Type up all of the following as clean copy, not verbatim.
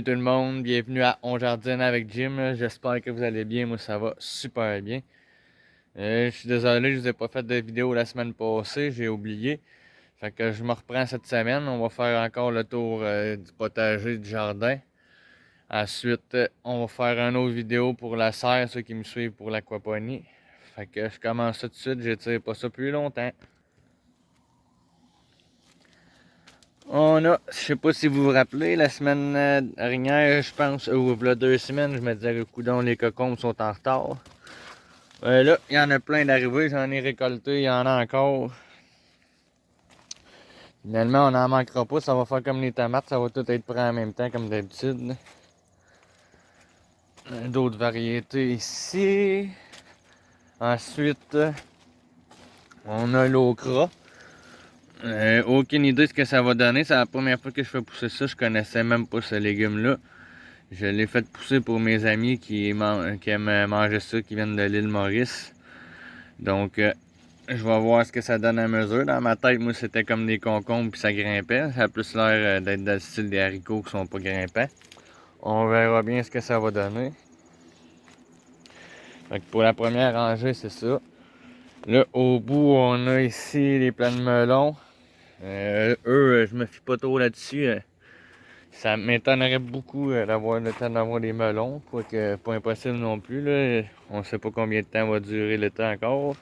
Salut tout le monde, bienvenue à On Jardine avec Jim. J'espère que vous allez bien, moi ça va super bien. Je suis désolé, je vous ai pas fait de vidéo la semaine passée, j'ai oublié. Fait que je me reprends cette semaine, on va faire encore le tour du potager du jardin. Ensuite, on va faire une autre vidéo pour la serre, ceux qui me suivent pour l'aquaponie. Fait que je commence ça tout de suite, j'étire pas ça plus longtemps. Je sais pas si vous vous rappelez, la semaine dernière, je pense, ou il y a 2 semaines, je me disais, coudonc, les cocombes sont en retard. Là, il y en a plein d'arrivés, j'en ai récolté, il y en a encore. Finalement, on n'en manquera pas, ça va faire comme les tomates, ça va tout être prêt en même temps, comme d'habitude. D'autres variétés ici. Ensuite, on a l'okra. Aucune idée de ce que ça va donner, c'est la première fois que je fais pousser ça, je connaissais même pas ce légume-là. Je l'ai fait pousser pour mes amis qui aiment manger ça, qui viennent de l'île Maurice. Donc, je vais voir ce que ça donne à mesure. Dans ma tête, moi, c'était comme des concombres puis ça grimpait. Ça a plus l'air d'être dans le style des haricots qui sont pas grimpants. On verra bien ce que ça va donner. Fait que pour la première rangée, c'est ça. Là, au bout, on a ici les plants de melon. Je me fie pas trop là-dessus. Ça m'étonnerait beaucoup d'avoir le temps d'avoir des melons, quoique pas impossible non plus. Là. On sait pas combien de temps va durer le temps encore.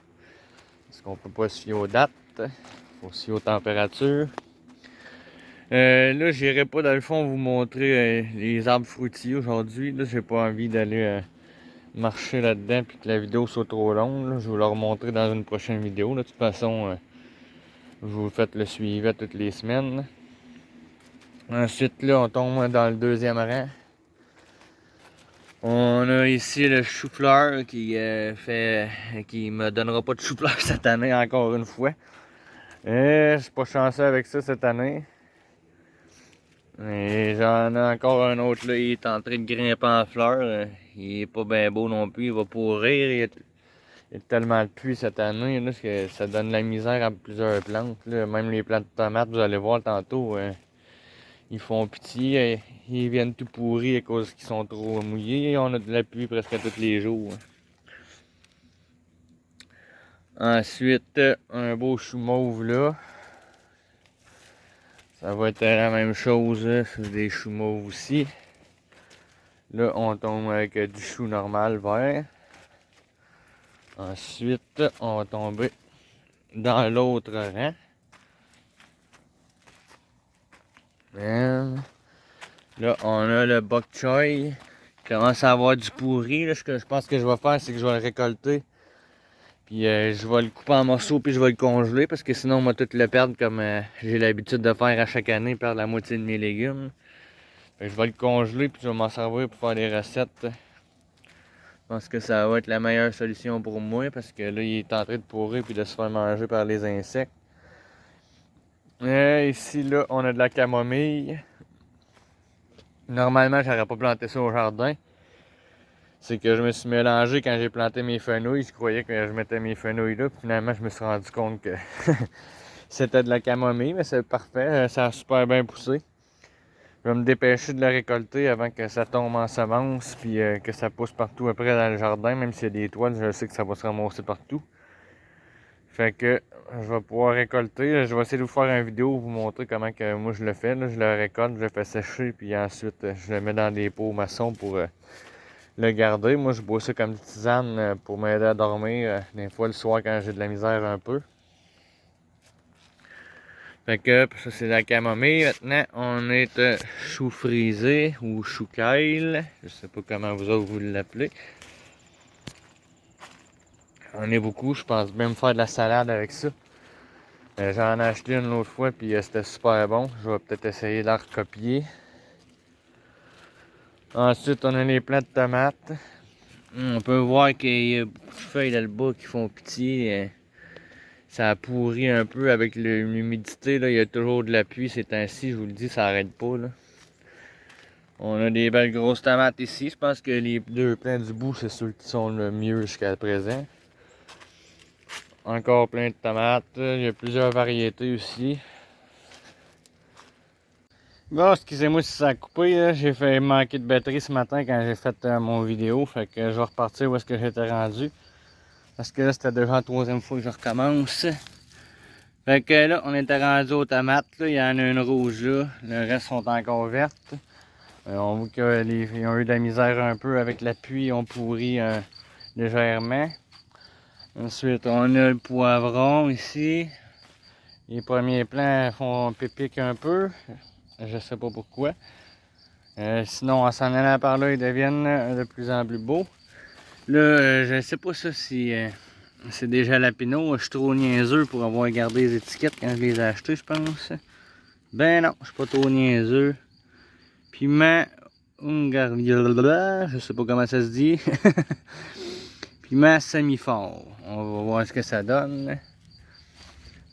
Parce qu'on peut pas se fier aux dates. Faut se fier aux températures. Là, j'irai pas dans le fond vous montrer les arbres fruitiers aujourd'hui. Là, j'ai pas envie d'aller marcher là-dedans puis que la vidéo soit trop longue. Là. Je vais vous le remontrer dans une prochaine vidéo. Là. De toute façon, je vous fais le suivi toutes les semaines. Ensuite, là, on tombe dans le deuxième rang. On a ici le chou-fleur qui me donnera pas de chou-fleur cette année encore une fois. Je suis pas chanceux avec ça cette année. Et j'en ai encore un autre là, il est en train de grimper en fleurs. Il est pas bien beau non plus, il va pourrir. Il y a tellement de pluie cette année là, que ça donne de la misère à plusieurs plantes. Là. Même les plantes de tomates, vous allez voir tantôt, ils font pitié. Ils viennent tout pourrir à cause qu'ils sont trop mouillés. On a de la pluie presque tous les jours. Ensuite, un beau chou mauve là. Ça va être la même chose, c'est des choux mauves aussi. Là, on tombe avec du chou normal vert. Ensuite, on va tomber dans l'autre rang. Là, on a le bok choy. Il commence à avoir du pourri. Là. Ce que je pense que je vais faire, c'est que je vais le récolter. Puis je vais le couper en morceaux puis je vais le congeler parce que sinon on va tout le perdre comme j'ai l'habitude de faire à chaque année, perdre la moitié de mes légumes. Fait que je vais le congeler puis je vais m'en servir pour faire des recettes. Je pense que ça va être la meilleure solution pour moi parce que là il est en train de pourrir puis de se faire manger par les insectes. Ici là on a de la camomille. Normalement j'aurais pas planté ça au jardin. C'est que je me suis mélangé quand j'ai planté mes fenouilles. Je croyais que je mettais mes fenouilles là. Puis finalement, je me suis rendu compte que c'était de la camomille. Mais c'est parfait. Ça a super bien poussé. Je vais me dépêcher de la récolter avant que ça tombe en semence. Puis que ça pousse partout après dans le jardin. Même s'il y a des toiles, je sais que ça va se ramasser partout. Fait que je vais pouvoir récolter. Je vais essayer de vous faire une vidéo pour vous montrer comment que moi je le fais. Là, je le récolte, je le fais sécher. Puis ensuite, je le mets dans des pots maçons pour le garder. Moi, je bois ça comme une tisane pour m'aider à dormir. Des fois, le soir, quand j'ai de la misère un peu. Fait que, ça, c'est la camomille. Maintenant, on est chou frisé ou chou kale. Je sais pas comment vous autres vous l'appelez. On est beaucoup. Je pense même faire de la salade avec ça. J'en ai acheté une l'autre fois, puis c'était super bon. Je vais peut-être essayer de la recopier. Ensuite, on a les plants de tomates. On peut voir qu'il y a beaucoup de feuilles là-bas qui font pitié. Ça a pourri un peu avec l'humidité. Il y a toujours de la pluie ces temps-ci, je vous le dis, ça arrête pas. Là. On a des belles grosses tomates ici. Je pense que les deux plants du bout, c'est ceux qui sont le mieux jusqu'à présent. Encore plein de tomates. Il y a plusieurs variétés aussi. Bon, excusez-moi si ça a coupé, j'ai fait manquer de batterie ce matin quand j'ai fait mon vidéo, fait que je vais repartir où est-ce que j'étais rendu. Parce que là, c'était déjà la troisième fois que je recommence. Fait que là, on était rendu aux tomates, là. Il y en a une rouge là, le reste sont encore vertes. On voit qu'ils ont eu de la misère un peu avec la pluie, ils ont pourri légèrement. Ensuite, on a le poivron ici. Les premiers plants font pipique un peu, je sais pas pourquoi. Sinon, en s'en allant par là, ils deviennent de plus en plus beaux. Là, je sais pas ça si c'est des jalapenos. Je suis trop niaiseux pour avoir gardé les étiquettes quand je les ai achetés, je pense. Ben non, je suis pas trop niaiseux. Piment ungarvilla, je sais pas comment ça se dit. Piment semi-fort. On va voir ce que ça donne.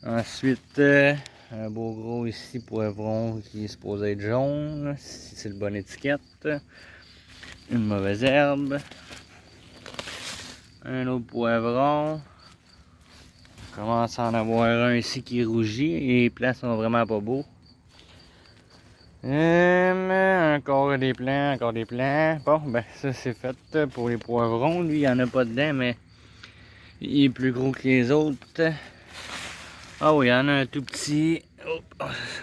Ensuite, un beau gros ici, poivron qui est supposé être jaune, si c'est le bonne étiquette. Une mauvaise herbe. Un autre poivron. On commence à en avoir un ici qui rougit et les plants sont vraiment pas beaux. Encore des plants, encore des plants. Bon, ben ça c'est fait pour les poivrons. Lui, il n'y en a pas dedans, mais il est plus gros que les autres. Ah oui, il y en a un tout petit. Oh,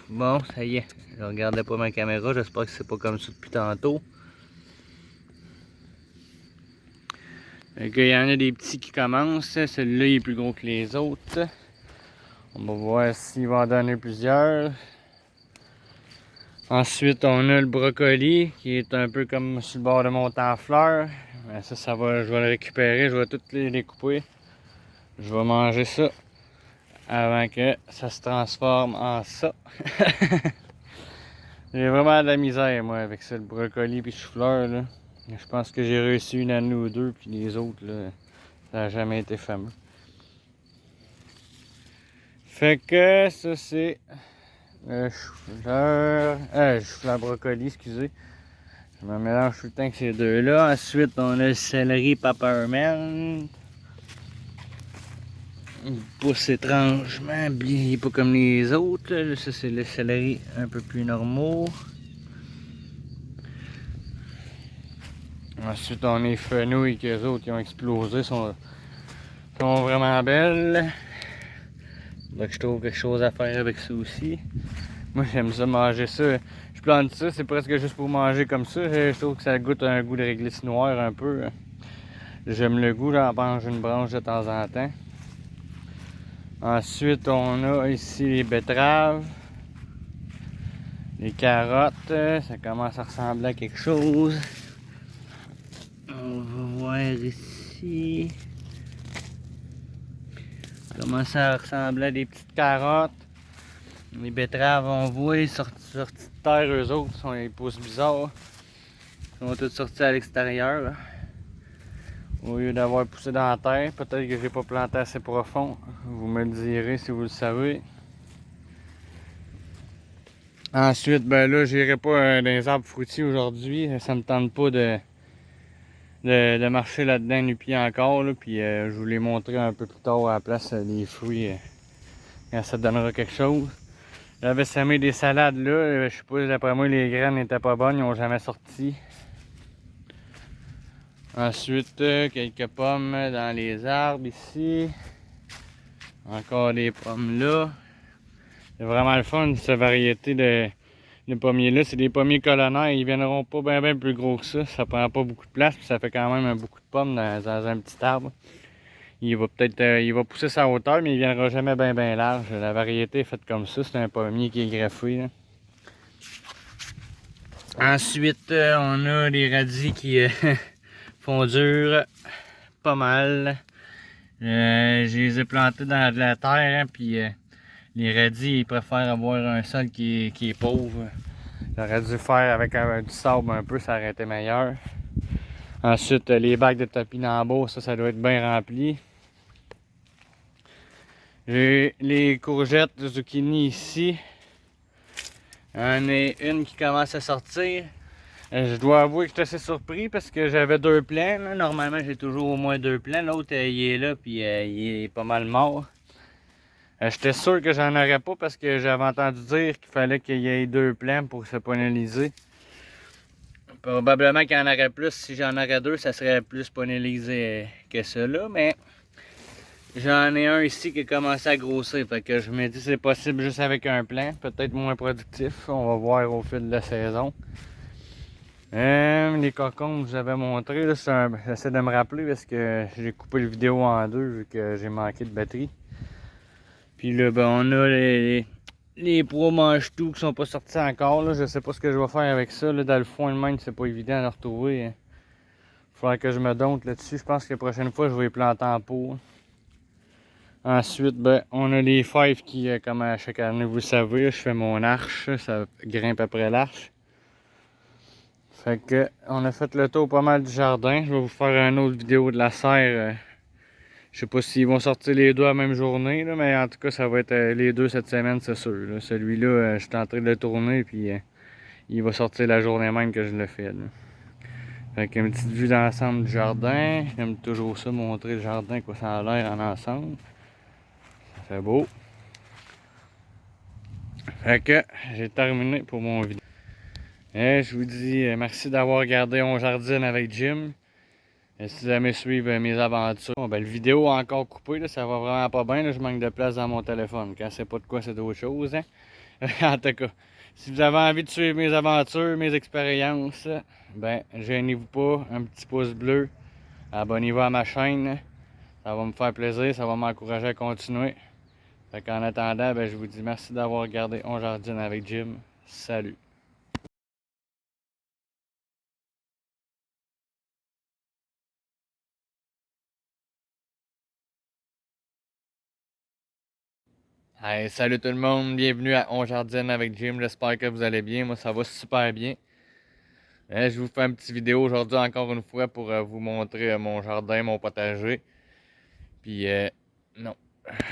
bon, ça y est. Je regardais pas ma caméra, j'espère que c'est pas comme ça depuis tantôt. Il y en a des petits qui commencent. Celui-là il est plus gros que les autres. On va voir s'il va en donner plusieurs. Ensuite, on a le brocoli qui est un peu comme sur le bord de mon temps en fleurs. Ça va, je vais le récupérer, je vais toutes les couper. Je vais manger ça avant que ça se transforme en ça. J'ai vraiment de la misère, moi, avec ça, le brocoli et le chou-fleur, là. Je pense que j'ai réussi une année ou deux, puis les autres, là, ça n'a jamais été fameux. Fait que ça, c'est le chou-fleur, brocoli, excusez. Je me mélange tout le temps avec ces deux-là. Ensuite, on a le céleri peppermint. Il pousse étrangement, il n'est pas comme les autres. Là. Ça, c'est le céleri un peu plus normaux. Ensuite, on a les fenouilles que les autres qui ont explosé, sont vraiment belles. Donc, je trouve quelque chose à faire avec ça aussi. Moi, j'aime ça manger ça. Je plante ça, c'est presque juste pour manger comme ça. Je trouve que ça goûte un goût de réglisse noire un peu. J'aime le goût, j'en mange une branche de temps en temps. Ensuite, on a ici les betteraves, les carottes. Ça commence à ressembler à quelque chose. On va voir ici. Ça commence à ressembler à des petites carottes. Les betteraves, on voit, sortis de terre, eux autres, ils poussent bizarres. Ils sont toutes sortis à l'extérieur. Au lieu d'avoir poussé dans la terre, peut-être que j'ai pas planté assez profond. Vous me le direz si vous le savez. Ensuite, ben là, j'irai pas dans les arbres fruitiers aujourd'hui. Ça me tente pas de marcher là-dedans nu-pied encore. Là, puis je vous les montrer un peu plus tard à la place des fruits quand ça donnera quelque chose. J'avais semé des salades là. Je sais pas, d'après moi, les graines n'étaient pas bonnes. Ils n'ont jamais sorti. Ensuite, quelques pommes dans les arbres ici. Encore des pommes là. C'est vraiment le fun, cette variété de pommiers là. C'est des pommiers colonnaires. Ils viendront pas bien plus gros que ça. Ça prend pas beaucoup de place. Puis ça fait quand même beaucoup de pommes dans un petit arbre. Il va peut-être il va pousser sa hauteur, mais il viendra jamais bien large. La variété est faite comme ça. C'est un pommier qui est greffé. Là. Ensuite, on a les radis qui font dur pas mal. Je les ai plantés dans de la terre, hein, puis les radis ils préfèrent avoir un sol qui est pauvre. J'aurais dû faire avec du sable un peu, ça aurait été meilleur. Ensuite, les bacs de topinambour, ça doit être bien rempli. J'ai les courgettes de zucchini ici. Il y en a une qui commence à sortir. Je dois avouer que je suis assez surpris parce que j'avais deux plants. Là. Normalement, j'ai toujours au moins deux plants. L'autre, il est là, puis il est pas mal mort. J'étais sûr que j'en aurais pas parce que j'avais entendu dire qu'il fallait qu'il y ait 2 plants pour se pollinisé. Probablement qu'il y en aurait plus. Si j'en aurais 2, ça serait plus pollinisé que ça là, mais j'en ai un ici qui a commencé à grossir. Fait que je me dis que c'est possible juste avec un plant. Peut-être moins productif. On va voir au fil de la saison. Les cocons que j'avais montré, là, j'essaie de me rappeler parce que j'ai coupé le vidéo en deux vu que j'ai manqué de batterie. Puis là, ben, on a les Pro mange-tout qui sont pas sortis encore. Là. Je sais pas ce que je vais faire avec ça. Là, dans le fond, le même, c'est pas évident à le retrouver. Il faudra que je me dompte là-dessus. Je pense que la prochaine fois, je vais les planter en pot. Ensuite, ben, on a les fèves qui, comme à chaque année, vous le savez, je fais mon arche. Ça grimpe après l'arche. Fait que, on a fait le tour pas mal du jardin. Je vais vous faire une autre vidéo de la serre. Je sais pas s'ils vont sortir les deux à la même journée, là, mais en tout cas, ça va être les deux cette semaine, c'est sûr. Celui-là, je suis en train de le tourner, puis il va sortir la journée même que je le fais. Là. Fait qu'une petite vue d'ensemble du jardin. J'aime toujours ça, montrer le jardin, quoi ça a l'air en ensemble. C'est beau. Fait que, j'ai terminé pour mon vidéo. Et je vous dis merci d'avoir regardé On Jardine avec Jim. Et si vous aimez suivre mes aventures, bon, ben, le vidéo a encore coupé, là, ça va vraiment pas bien, là, je manque de place dans mon téléphone. Quand c'est pas de quoi, c'est d'autre chose. Hein? En tout cas, si vous avez envie de suivre mes aventures, mes expériences, ben gênez-vous pas, un petit pouce bleu, abonnez-vous à ma chaîne, ça va me faire plaisir, ça va m'encourager à continuer. Fait qu'en attendant, ben, je vous dis merci d'avoir regardé On Jardine avec Jim. Salut! Hey, salut tout le monde, bienvenue à On Jardine avec Jim, j'espère que vous allez bien, moi ça va super bien. Je vous fais une petite vidéo aujourd'hui encore une fois pour vous montrer mon jardin, mon potager. Puis non,